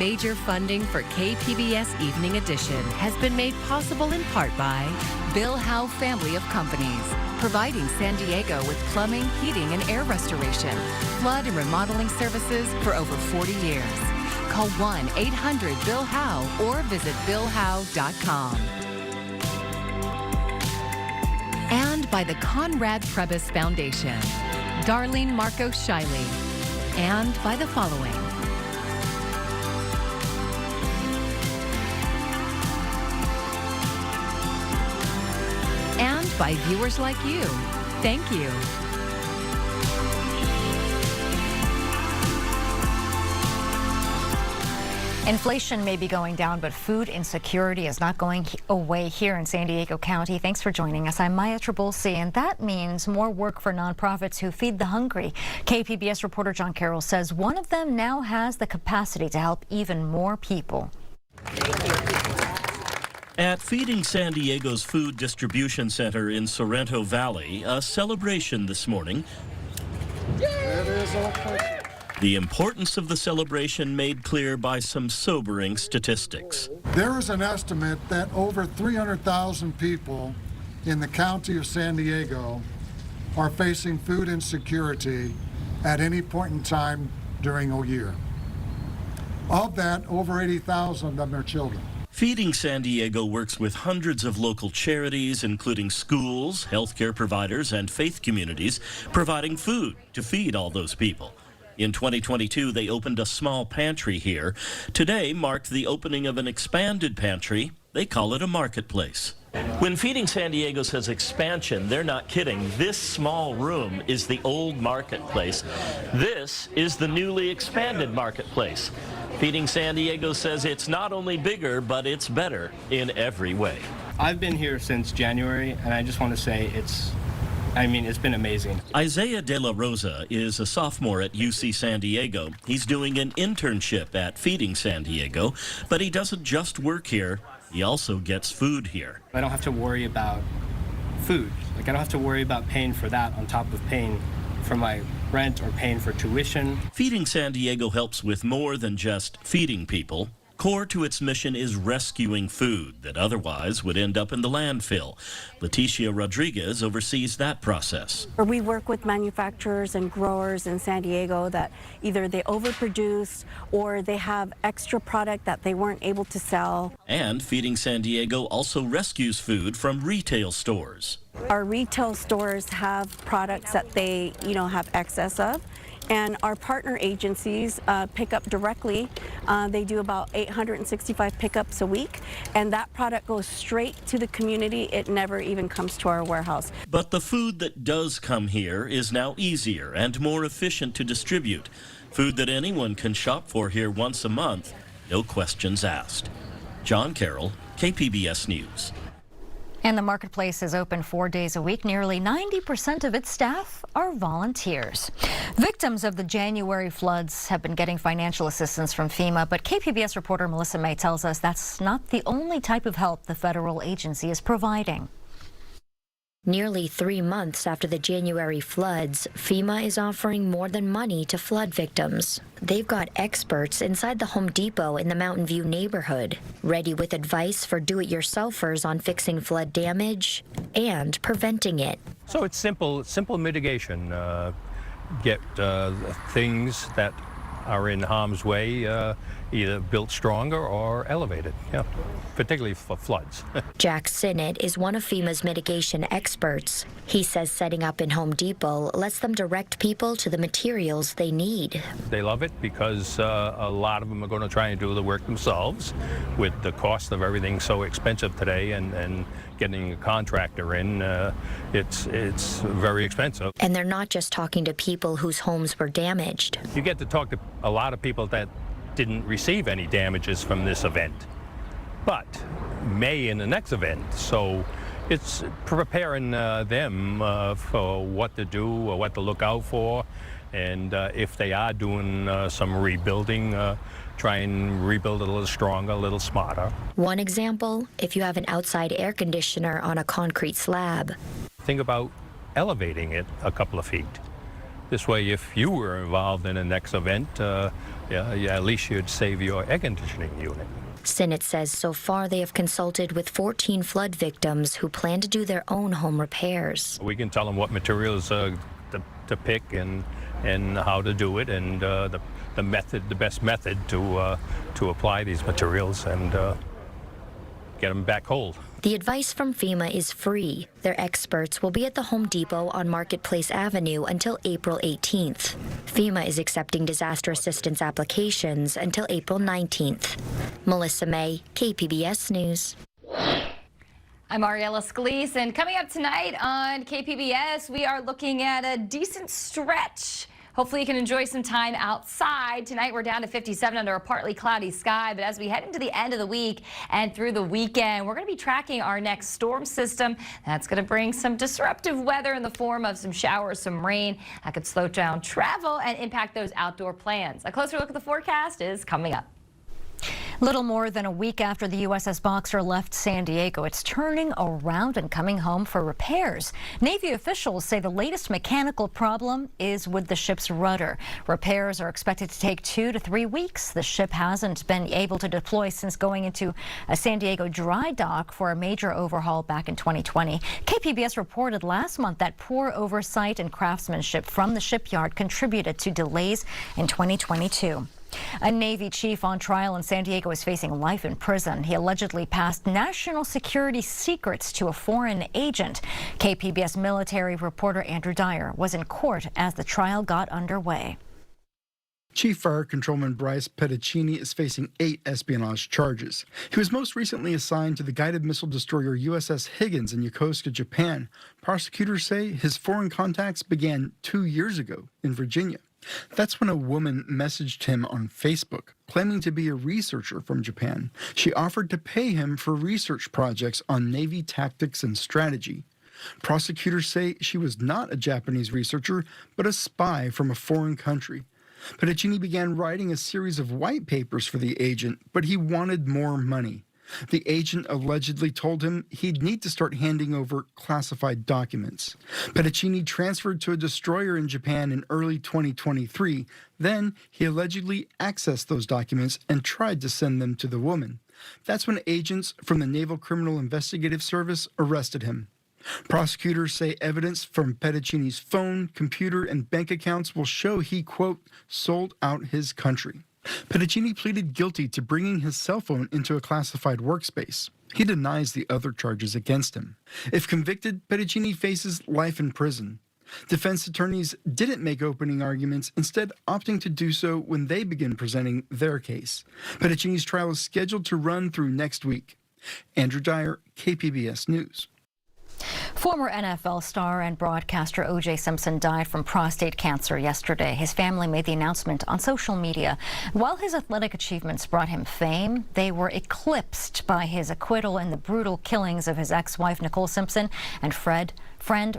Major funding for KPBS Evening Edition has been made possible in part by Bill Howe Family of Companies, providing San Diego with plumbing, heating, and air restoration, flood and remodeling services for over 40 years. Call 1-800-BILL-HOWE or visit billhowe.com. And by the Conrad Prebys Foundation, Darlene Marcos Shiley, and by the following. And by viewers like you. Thank you. Inflation may be going down, but food insecurity is not going away here in San Diego County. Thanks for joining us. I'm Maya Trabulsi, and that means more work for nonprofits who feed the hungry. KPBS reporter John Carroll says one of them now has the capacity to help even more people. At Feeding San Diego's Food Distribution Center in Sorrento Valley, a celebration this morning. The importance of the celebration made clear by some sobering statistics. There is an estimate that over 300,000 people in the county of San Diego are facing food insecurity at any point in time during a year. Of that, over 80,000 of them are children. Feeding San Diego works with hundreds of local charities, including schools, healthcare providers, and faith communities, providing food to feed all those people. In 2022, they opened a small pantry here. Today marked the opening of an expanded pantry. They call it a marketplace. When Feeding San Diego says expansion, they're not kidding. This small room is the old marketplace. This is the newly expanded marketplace. Feeding San Diego says it's not only bigger, but it's better in every way. I've been here since January, and I just want to say it's been amazing. Isaiah De La Rosa is a sophomore at UC San Diego. He's doing an internship at Feeding San Diego, but he doesn't just work here, he also gets food here. I don't have to worry about food. I don't have to worry about paying for that on top of paying for my rent or paying for tuition. Feeding San Diego helps with more than just feeding people. Core to its mission is rescuing food that otherwise would end up in the landfill. Leticia Rodriguez oversees that process. We work with manufacturers and growers in San Diego that either they overproduce or they have extra product that they weren't able to sell. And Feeding San Diego also rescues food from retail stores. Our retail stores have products that they, have excess of. And our partner agencies pick up directly. They do about 865 pickups a week, and that product goes straight to the community. It never even comes to our warehouse. But the food that does come here is now easier and more efficient to distribute. Food that anyone can shop for here once a month, no questions asked. John Carroll, KPBS News. And the marketplace is open 4 days a week. Nearly 90% of its staff are volunteers. Victims of the January floods have been getting financial assistance from FEMA, but KPBS reporter Melissa May tells us that's not the only type of help the federal agency is providing. Nearly 3 months after the January floods, FEMA is offering more than money to flood victims. They've got experts inside the Home Depot in the Mountain View neighborhood, ready with advice for do-it-yourselfers on fixing flood damage and preventing it. So it's simple mitigation. Get things that are in harm's way either built stronger or elevated, particularly for floods. Jack Sinnott is one of FEMA's mitigation experts. He says setting up in Home Depot lets them direct people to the materials they need. They love it because a lot of them are going to try and do the work themselves with the cost of everything so expensive today, and getting a contractor in, it's very expensive. And they're not just talking to people whose homes were damaged. You get to talk to a lot of people that didn't receive any damages from this event, but may in the next event. So it's preparing them for what to do or what to look out for, and if they are doing some rebuilding, try and rebuild a little stronger, a little smarter. One example, if you have an outside air conditioner on a concrete slab. Think about elevating it a couple of feet. This way, if you were involved in the next event, at least you'd save your air conditioning unit. Sinnott says so far they have consulted with 14 flood victims who plan to do their own home repairs. We can tell them what materials to pick and how to do it, and the best method to apply these materials and get them back whole. The advice from FEMA is free. Their experts will be at the Home Depot on Marketplace Avenue until April 18th. FEMA is accepting disaster assistance applications until April 19th. Melissa May, KPBS News. I'm Ariella Scalise, and coming up tonight on KPBS, we are looking at a decent stretch. Hopefully you can enjoy some time outside. Tonight we're down to 57 under a partly cloudy sky, but as we head into the end of the week and through the weekend, we're going to be tracking our next storm system. That's going to bring some disruptive weather in the form of some showers, some rain that could slow down travel and impact those outdoor plans. A closer look at the forecast is coming up. Little more than a week after the USS Boxer left San Diego, it's turning around and coming home for repairs. Navy officials say the latest mechanical problem is with the ship's rudder. Repairs are expected to take 2 to 3 weeks. The ship hasn't been able to deploy since going into a San Diego dry dock for a major overhaul back in 2020. KPBS reported last month that poor oversight and craftsmanship from the shipyard contributed to delays in 2022. A Navy chief on trial in San Diego is facing life in prison. He allegedly passed national security secrets to a foreign agent. KPBS military reporter Andrew Dyer was in court as the trial got underway. Chief Fire Controlman Bryce Petticini is facing 8 espionage charges. He was most recently assigned to the guided missile destroyer USS Higgins in Yokosuka, Japan. Prosecutors say his foreign contacts began 2 years ago in Virginia. That's when a woman messaged him on Facebook, claiming to be a researcher from Japan. She offered to pay him for research projects on Navy tactics and strategy. Prosecutors say she was not a Japanese researcher, but a spy from a foreign country. Petticini began writing a series of white papers for the agent, but he wanted more money. The agent allegedly told him he'd need to start handing over classified documents. Petticini transferred to a destroyer in Japan in early 2023. Then he allegedly accessed those documents and tried to send them to the woman. That's when agents from the Naval Criminal Investigative Service arrested him. Prosecutors say evidence from Petticini's phone, computer, and bank accounts will show he, quote, sold out his country. Petticini pleaded guilty to bringing his cell phone into a classified workspace. He denies the other charges against him. If convicted, Petticini faces life in prison. Defense attorneys didn't make opening arguments, instead opting to do so when they begin presenting their case. Petticini's trial is scheduled to run through next week. Andrew Dyer, KPBS News. Former NFL star and broadcaster O.J. Simpson died from prostate cancer yesterday. His family made the announcement on social media. While his athletic achievements brought him fame, they were eclipsed by his acquittal in the brutal killings of his ex-wife Nicole Simpson and friend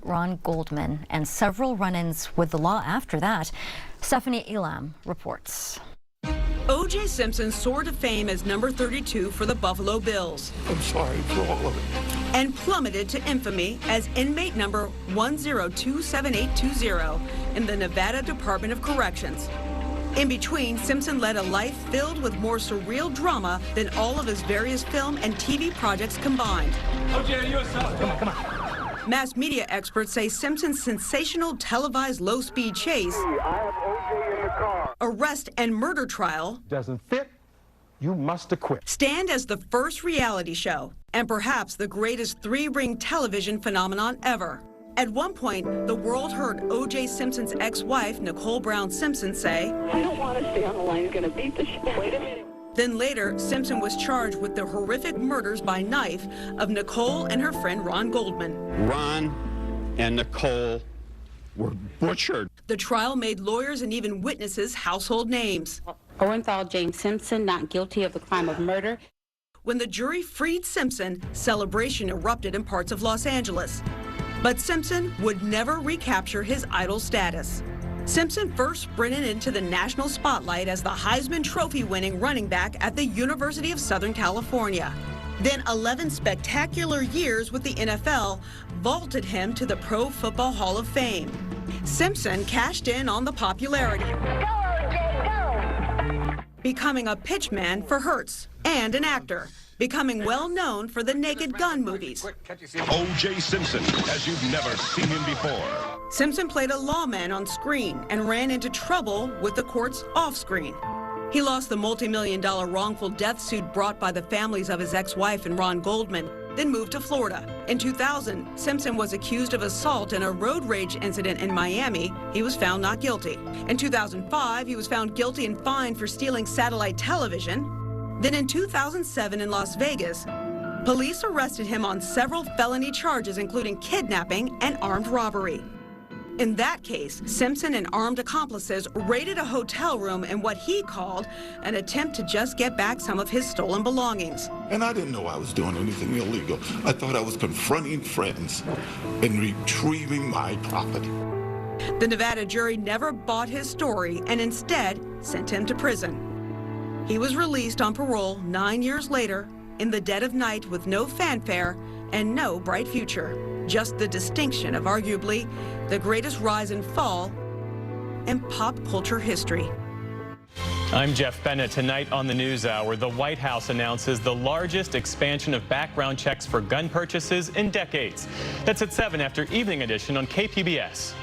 Ron Goldman, and several run-ins with the law after that. Stephanie Elam reports. O.J. Simpson soared to fame as number 32 for the Buffalo Bills. I'm sorry for all of it. And plummeted to infamy as inmate number 1027820 in the Nevada Department of Corrections. In between, Simpson led a life filled with more surreal drama than all of his various film and TV projects combined. O.J., you're come on. Mass media experts say Simpson's sensational televised low-speed chase, arrest and murder trial Doesn't fit, you must acquit. stand as the first reality show and perhaps the greatest three-ring television phenomenon ever. At one point, the world heard O.J. Simpson's ex-wife, Nicole Brown Simpson, say, I don't want to stay on the line. He's going to beat the shit. Wait a minute. Then later, Simpson was charged with the horrific murders by knife of Nicole and her friend Ron Goldman. Ron and Nicole were butchered. The trial made lawyers and even witnesses household names. Orenthal James Simpson, not guilty of the crime of murder. When the jury freed Simpson, celebration erupted in parts of Los Angeles. But Simpson would never recapture his idol status. Simpson first sprinted into the national spotlight as the Heisman Trophy-winning running back at the University of Southern California. Then 11 spectacular years with the NFL vaulted him to the Pro Football Hall of Fame. Simpson cashed in on the popularity, becoming a pitchman for Hertz and an actor, becoming well known for the Naked Gun movies. O.J. Simpson, as you've never seen him before. Simpson played a lawman on screen and ran into trouble with the courts off screen. He lost the multi-million-dollar wrongful death suit brought by the families of his ex-wife and Ron Goldman, then moved to Florida. In 2000, Simpson was accused of assault in a road rage incident in Miami. He was found not guilty. In 2005, he was found guilty and fined for stealing satellite television. Then in 2007 in Las Vegas, police arrested him on several felony charges, including kidnapping and armed robbery. In that case, Simpson and armed accomplices raided a hotel room in what he called an attempt to just get back some of his stolen belongings. And I didn't know I was doing anything illegal. I thought I was confronting friends and retrieving my property. The Nevada jury never bought his story and instead sent him to prison. He was released on parole 9 years later in the dead of night with no fanfare and no bright future. Just the distinction of arguably the greatest rise and fall in pop culture history. I'm Jeff Bennett. Tonight on the NewsHour, the White House announces the largest expansion of background checks for gun purchases in decades. That's at 7 after Evening Edition on KPBS.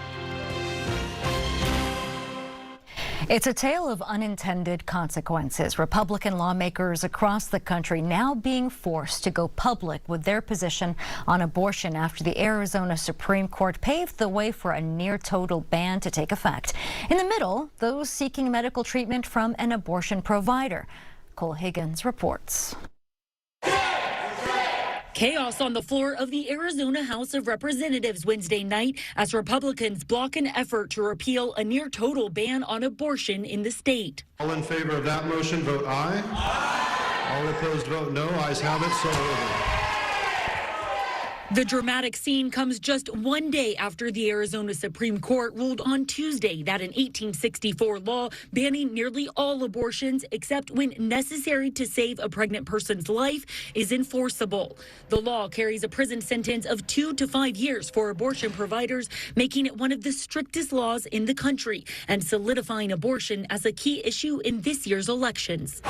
It's a tale of unintended consequences. Republican lawmakers across the country now being forced to go public with their position on abortion after the Arizona Supreme Court paved the way for a near-total ban to take effect. In the middle, those seeking medical treatment from an abortion provider. Cole Higgins reports. Chaos on the floor of the Arizona House of Representatives Wednesday night as Republicans block an effort to repeal a near-total ban on abortion in the state. All in favor of that motion, vote aye. Aye. All opposed, vote no. Ayes have it, so ordered. The dramatic scene comes just one day after the Arizona Supreme Court ruled on Tuesday that an 1864 law banning nearly all abortions except when necessary to save a pregnant person's life is enforceable. The law carries a prison sentence of 2 to 5 years for abortion providers, making it one of the strictest laws in the country and solidifying abortion as a key issue in this year's elections.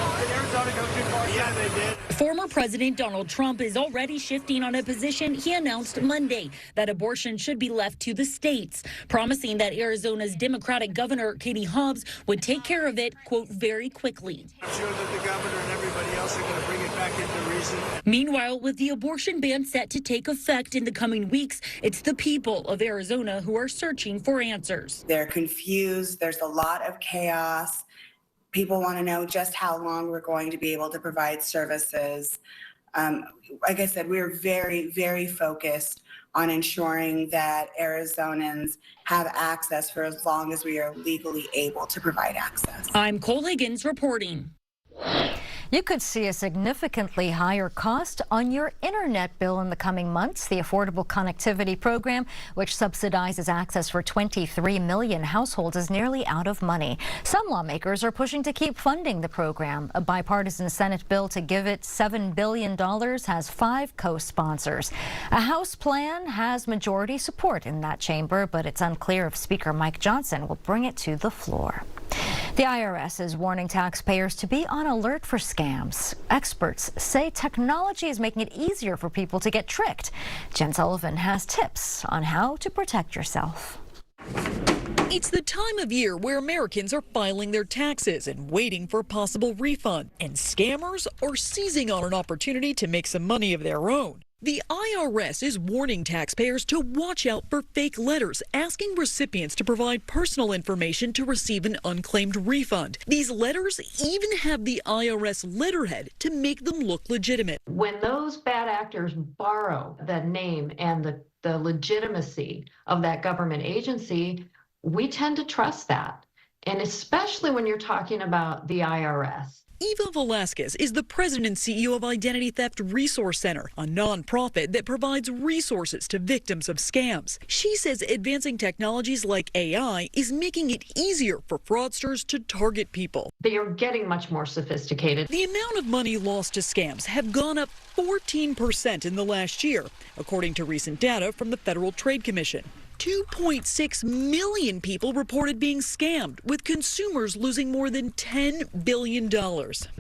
Former President Donald Trump is already shifting on a position he announced Monday that abortion should be left to the states, promising that Arizona's Democratic Governor Katie Hobbs would take care of it, quote, very quickly. I'm sure that the governor and everybody else are going to bring it back into reason. Meanwhile, with the abortion ban set to take effect in the coming weeks, it's the people of Arizona who are searching for answers. They're confused. There's a lot of chaos. People want to know just how long we're going to be able to provide services. Like I said, we're very, very focused on ensuring that Arizonans have access for as long as we are legally able to provide access. I'm Cole Higgins reporting. You could see a significantly higher cost on your internet bill in the coming months. The Affordable Connectivity Program, which subsidizes access for 23 million households, is nearly out of money. Some lawmakers are pushing to keep funding the program. A bipartisan Senate bill to give it $7 billion has 5 co-sponsors. A House plan has majority support in that chamber, but it's unclear if Speaker Mike Johnson will bring it to the floor. The IRS is warning taxpayers to be on alert for scams. Experts say technology is making it easier for people to get tricked. Jen Sullivan has tips on how to protect yourself. It's the time of year where Americans are filing their taxes and waiting for a possible refund, and scammers are seizing on an opportunity to make some money of their own. The IRS is warning taxpayers to watch out for fake letters asking recipients to provide personal information to receive an unclaimed refund. These letters even have the IRS letterhead to make them look legitimate. When those bad actors borrow the name and the legitimacy of that government agency, we tend to trust that. And especially when you're talking about the IRS. Eva Velasquez is the president and CEO of Identity Theft Resource Center, a nonprofit that provides resources to victims of scams. She says advancing technologies like AI is making it easier for fraudsters to target people. They are getting much more sophisticated. The amount of money lost to scams have gone up 14% in the last year, according to recent data from the Federal Trade Commission. 2.6 million people reported being scammed, with consumers losing more than $10 billion.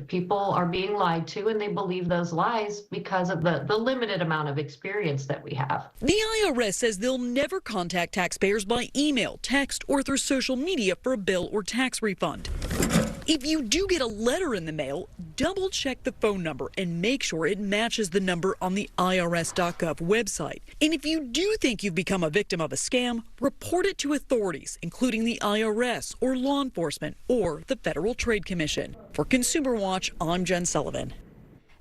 People are being lied to, and they believe those lies because of the limited amount of experience that we have. The IRS says they'll never contact taxpayers by email, text, or through social media for a bill or tax refund. If you do get a letter in the mail, double check the phone number and make sure it matches the number on the IRS.gov website. And if you do think you've become a victim of a scam, report it to authorities, including the IRS or law enforcement or the Federal Trade Commission. For Consumer Watch, I'm Jen Sullivan.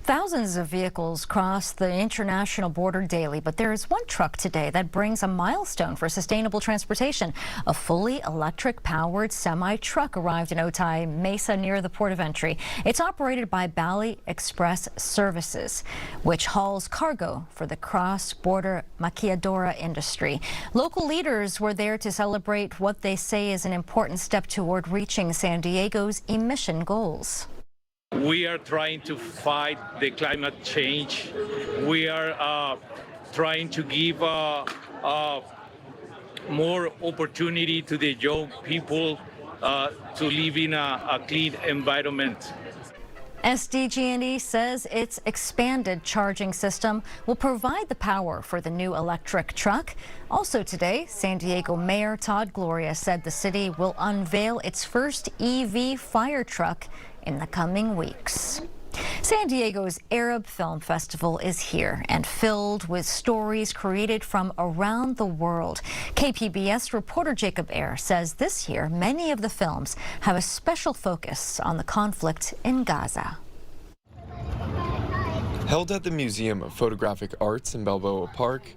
Thousands of vehicles cross the international border daily, but there is one truck today that brings a milestone for sustainable transportation. A fully electric-powered semi-truck arrived in Otay Mesa near the port of entry. It's operated by Bali Express Services, which hauls cargo for the cross-border maquiladora industry. Local leaders were there to celebrate what they say is an important step toward reaching San Diego's emission goals. We are trying to fight the climate change. We are trying to give more opportunity to the young people to live in a clean environment. SDG&E says its expanded charging system will provide the power for the new electric truck. Also today, San Diego Mayor Todd Gloria said the city will unveil its first EV fire truck in the coming weeks. San Diego's Arab Film Festival is here and filled with stories created from around the world. KPBS reporter Jacob Ayer says this year many of the films have a special focus on the conflict in Gaza. Held at the Museum of Photographic Arts in Balboa Park,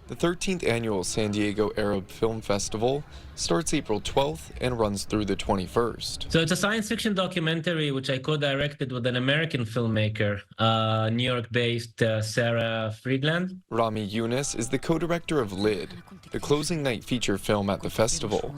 the 13th annual San Diego Arab Film Festival starts April 12th and runs through the 21st. So it's a science fiction documentary which I co-directed with an American filmmaker, New York-based Sarah Friedland. Rami Yunus is the co-director of Lid, the closing night feature film at the festival.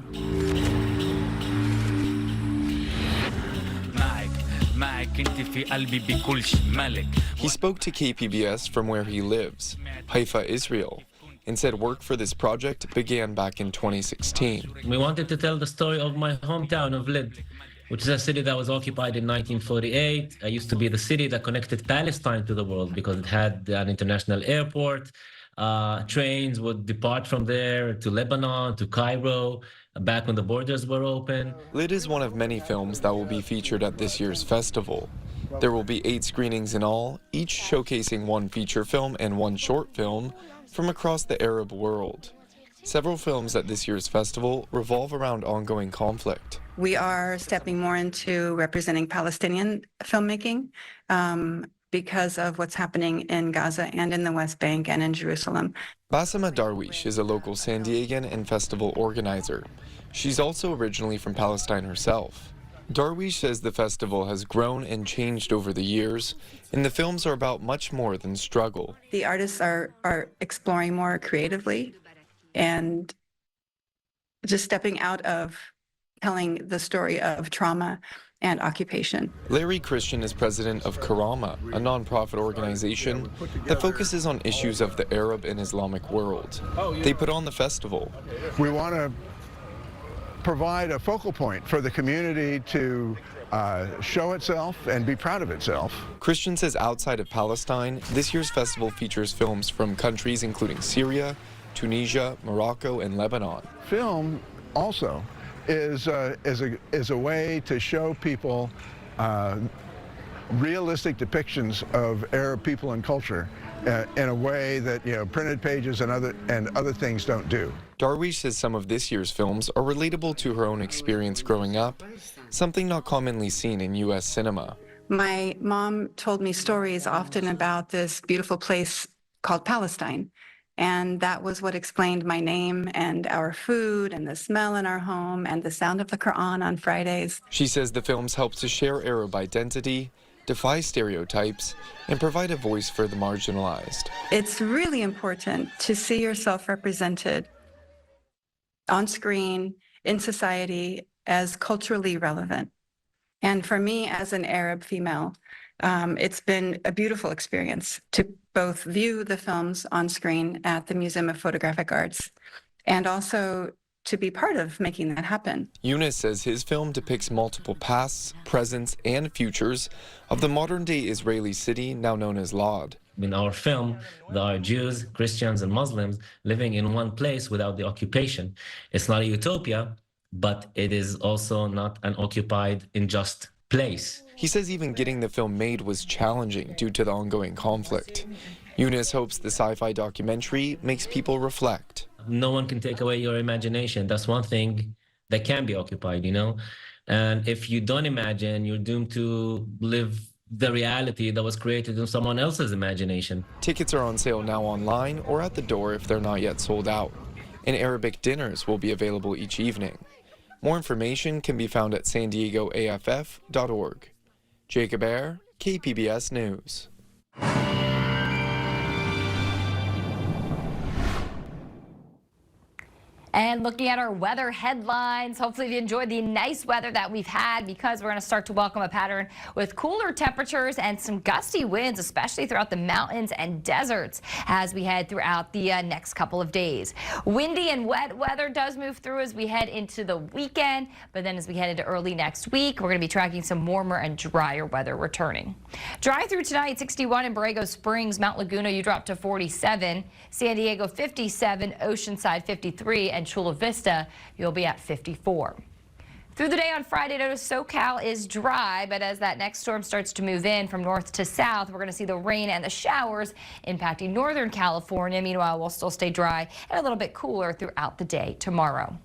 He spoke to KPBS from where he lives, Haifa, Israel, and said work for this project began back in 2016. We wanted to tell the story of my hometown of Lid, which is a city that was occupied in 1948. It used to be the city that connected Palestine to the world because it had an international airport. Trains would depart from there to Lebanon, to Cairo, back when the borders were open. Lid is one of many films that will be featured at this year's festival. There will be 8 screenings in all, each showcasing one feature film and one short film from across the Arab world. Several films at this year's festival revolve around ongoing conflict. We are stepping more into representing Palestinian filmmaking because of what's happening in Gaza and in the West Bank and in Jerusalem. Basma Darwish is a local San Diegan and festival organizer. She's also originally from Palestine herself. Darwish says the festival has grown and changed over the years, and the films are about much more than struggle. The artists are exploring more creatively and just stepping out of telling the story of trauma and occupation. Larry Christian is president of Karama, a nonprofit organization that focuses on issues of the Arab and Islamic world. They put on the festival. We want to provide a focal point for the community to show itself and be proud of itself. Christian says outside of Palestine, this year's festival features films from countries including Syria, Tunisia, Morocco, and Lebanon. Film also is a way to show people realistic depictions of Arab people and culture in a way that printed pages and other things don't do. Darwish says some of this year's films are relatable to her own experience growing up, something not commonly seen in U.S. cinema. My mom told me stories often about this beautiful place called Palestine. And that was what explained my name and our food and the smell in our home and the sound of the Quran on Fridays. She says the films help to share Arab identity, defy stereotypes, and provide a voice for the marginalized. It's really important to see yourself represented on screen, in society, as culturally relevant. And for me, as an Arab female, it's been a beautiful experience to both view the films on screen at the Museum of Photographic Arts and also to be part of making that happen. Eunice says his film depicts multiple pasts, presents, and futures of the modern-day Israeli city now known as Lod. In our film, there are Jews, Christians, and Muslims living in one place without the occupation. It's not a utopia, but it is also not an occupied, unjust place. He says even getting the film made was challenging due to the ongoing conflict. Eunice hopes the sci-fi documentary makes people reflect. No one can take away your imagination. That's one thing that can be occupied, you know? And if you don't imagine, you're doomed to live the reality that was created in someone else's imagination. Tickets are on sale now online or at the door if they're not yet sold out. And Arabic dinners will be available each evening. More information can be found at sandiegoaff.org. Jacob Ayer, KPBS News. And looking at our weather headlines, hopefully you enjoyed the nice weather that we've had, because we're going to start to welcome a pattern with cooler temperatures and some gusty winds, especially throughout the mountains and deserts as we head throughout the next couple of days. Windy and wet weather does move through as we head into the weekend, but then as we head into early next week, we're going to be tracking some warmer and drier weather returning. Dry through tonight, 61 in Borrego Springs, Mount Laguna, you drop to 47, San Diego 57, Oceanside 53, and Chula Vista, you'll be at 54. Through the day on Friday, notice SoCal is dry, but as that next storm starts to move in from north to south, we're going to see the rain and the showers impacting Northern California. Meanwhile, we'll still stay dry and a little bit cooler throughout the day tomorrow.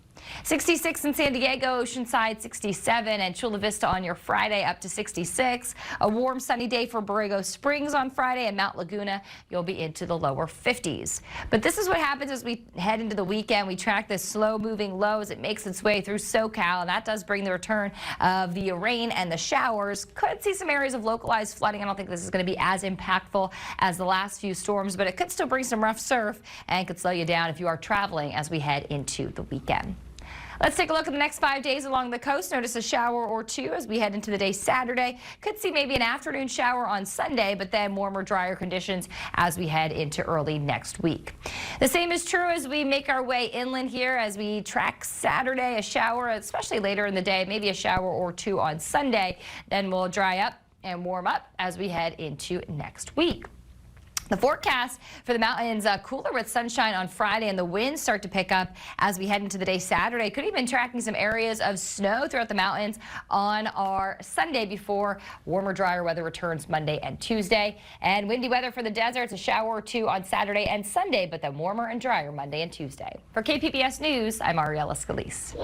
66 in San Diego, Oceanside 67, and Chula Vista on your Friday up to 66. A warm sunny day for Borrego Springs on Friday, and Mount Laguna, you'll be into the lower 50s. But this is what happens as we head into the weekend. We track this slow moving low as it makes its way through SoCal, and that does bring the return of the rain and the showers. Could see some areas of localized flooding. I don't think this is going to be as impactful as the last few storms, but it could still bring some rough surf and could slow you down if you are traveling as we head into the weekend. Let's take a look at the next 5 days along the coast. Notice a shower or two as we head into the day Saturday. Could see maybe an afternoon shower on Sunday, but then warmer, drier conditions as we head into early next week. The same is true as we make our way inland here as we track Saturday, a shower, especially later in the day, maybe a shower or two on Sunday. Then we'll dry up and warm up as we head into next week. The forecast for the mountains, cooler with sunshine on Friday, and the winds start to pick up as we head into the day Saturday. Could even tracking some areas of snow throughout the mountains on our Sunday before warmer, drier weather returns Monday and Tuesday. And windy weather for the deserts, a shower or two on Saturday and Sunday, but then warmer and drier Monday and Tuesday. For KPBS News, I'm Ariella Scalise.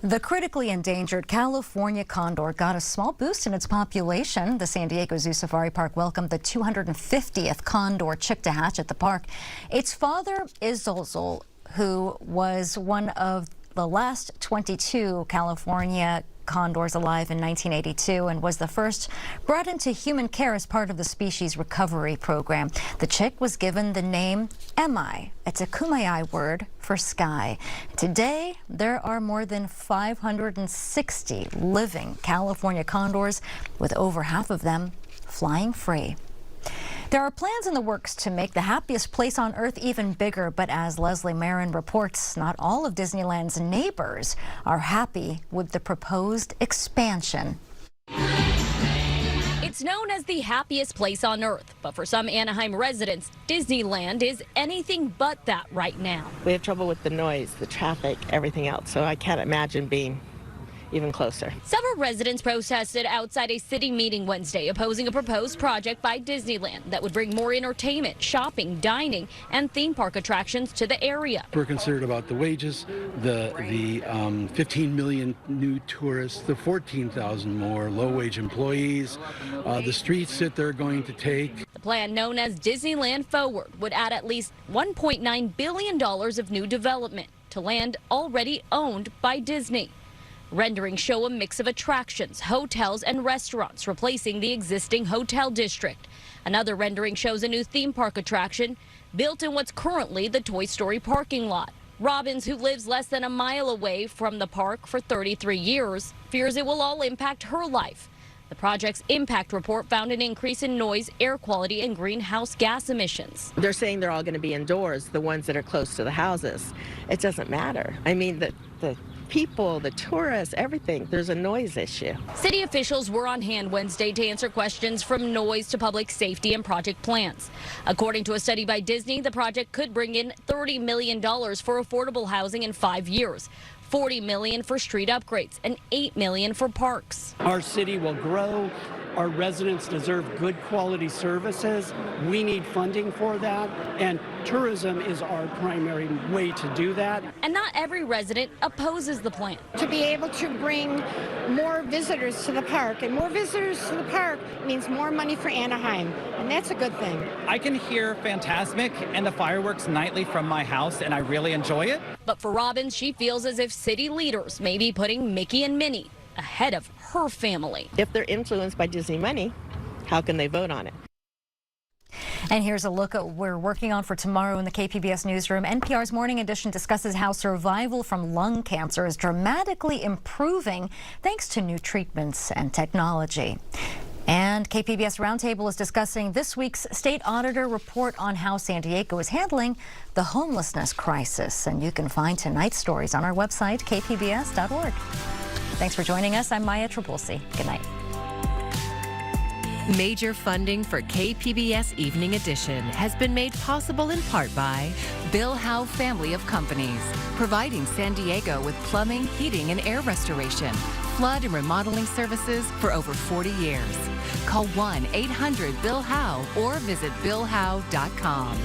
The critically endangered California condor got a small boost in its population. The San Diego Zoo Safari Park welcomed the 250th condor chick to hatch at the park. Its father is Zolzol, who was one of the last 22 California condors alive in 1982 and was the first brought into human care as part of the species recovery program. The chick was given the name Emai. It's a Kumeyaay word for sky. Today, there are more than 560 living California condors, with over half of them flying free. There are plans in the works to make the happiest place on Earth even bigger, but as Leslie Marin reports, not all of Disneyland's neighbors are happy with the proposed expansion. It's known as the happiest place on Earth, but for some Anaheim residents, Disneyland is anything but that right now. We have trouble with the noise, the traffic, everything else, so I can't imagine being even closer. Several residents protested outside a city meeting Wednesday opposing a proposed project by Disneyland that would bring more entertainment, shopping, dining, and theme park attractions to the area. We're concerned about the wages, the 15 million new tourists, the 14,000 more low-wage employees, the streets that they're going to take. The plan, known as Disneyland Forward, would add at least $1.9 billion of new development to land already owned by Disney. Renderings show a mix of attractions, hotels, and restaurants replacing the existing hotel district. Another rendering shows a new theme park attraction built in what's currently the Toy Story parking lot. Robbins, who lives less than a mile away from the park for 33 years, fears it will all impact her life. The project's impact report found an increase in noise, air quality, and greenhouse gas emissions. They're saying they're all going to be indoors, the ones that are close to the houses. It doesn't matter. I mean, the people, the tourists, everything, there's a noise issue. City officials were on hand Wednesday to answer questions from noise to public safety and project plans. According to a study by Disney, the project could bring in $30 million for affordable housing in 5 years. $40 million for street upgrades and $8 million for parks. Our city will grow. Our residents deserve good quality services. We need funding for that, and tourism is our primary way to do that. And not every resident opposes the plan. To be able to bring more visitors to the park, and more visitors to the park means more money for Anaheim, and that's a good thing. I can hear Phantasmic and the fireworks nightly from my house, and I really enjoy it. But for Robbins, she feels as if city leaders may be putting Mickey and Minnie ahead of her family. If they're influenced by Disney money, how can they vote on it? And here's a look at what we're working on for tomorrow in the KPBS newsroom. NPR's Morning Edition discusses how survival from lung cancer is dramatically improving thanks to new treatments and technology. And KPBS Roundtable is discussing this week's state auditor report on how San Diego is handling the homelessness crisis. And you can find tonight's stories on our website, kpbs.org. Thanks for joining us. I'm Maya Trabulsi. Good night. Major funding for KPBS Evening Edition has been made possible in part by Bill Howe Family of Companies, providing San Diego with plumbing, heating, and air restoration, flood and remodeling services for over 40 years. Call 1-800-BILL-HOWE or visit billhowe.com.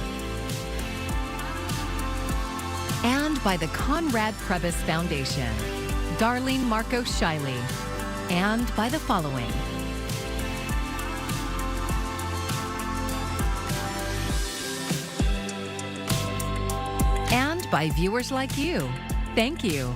And by the Conrad Prebys Foundation, Darlene Marco Shiley, and by the following. And by viewers like you. Thank you.